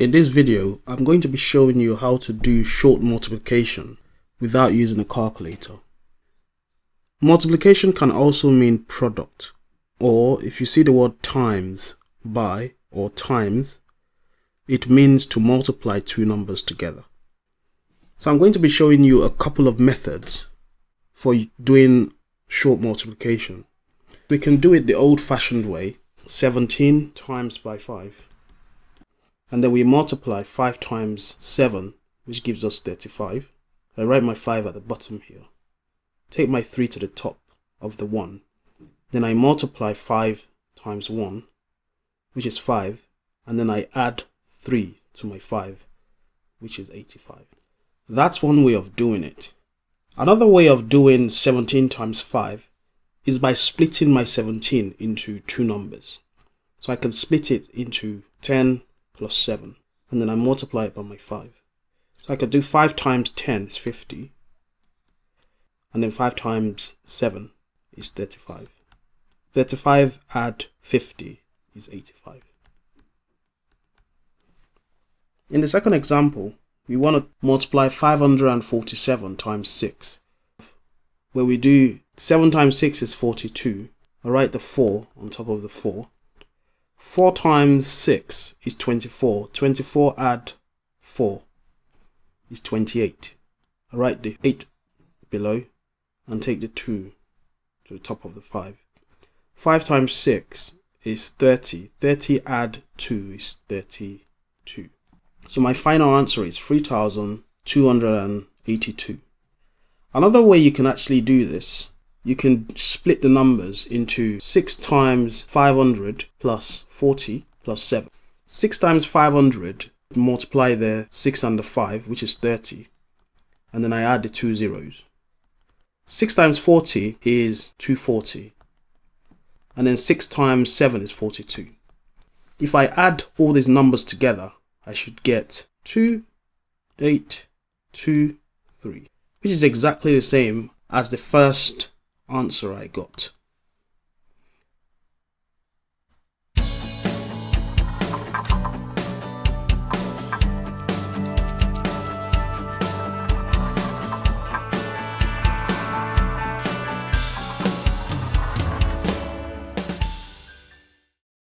In this video, I'm going to be showing you how to do short multiplication without using a calculator. Multiplication can also mean product, or if you see the word times, by, or times, it means to multiply two numbers together. So I'm going to be showing you a couple of methods for doing short multiplication. We can do it the old-fashioned way, 17 times by 5. And then we multiply 5 times 7, which gives us 35. I write my 5 at the bottom here. Take my 3 to the top of the 1. Then I multiply 5 times 1, which is 5. And then I add 3 to my 5, which is 85. That's one way of doing it. Another way of doing 17 times 5 is by splitting my 17 into two numbers. So I can split it into 10 plus 7, and then I multiply it by my 5. So I could do 5 times 10 is 50, and then 5 times 7 is 35. 35 add 50 is 85. In the second example, we want to multiply 547 times 6, where we do 7 times 6 is 42. I write the 4 on top of the 4. 4 times 6 is 24. 24 add 4 is 28. I write the 8 below and take the 2 to the top of the 5. 5 times 6 is 30. 30 add 2 is 32. So my final answer is 3,282. Another way you can actually do this, you can split the numbers into 6 times 500 plus 40 plus 7. 6 times 500, multiply the 6 and the 5, which is 30. And then I add the 2 zeros. 6 times 40 is 240. And then 6 times 7 is 42. If I add all these numbers together, I should get 2823, which is exactly the same as the first answer I got.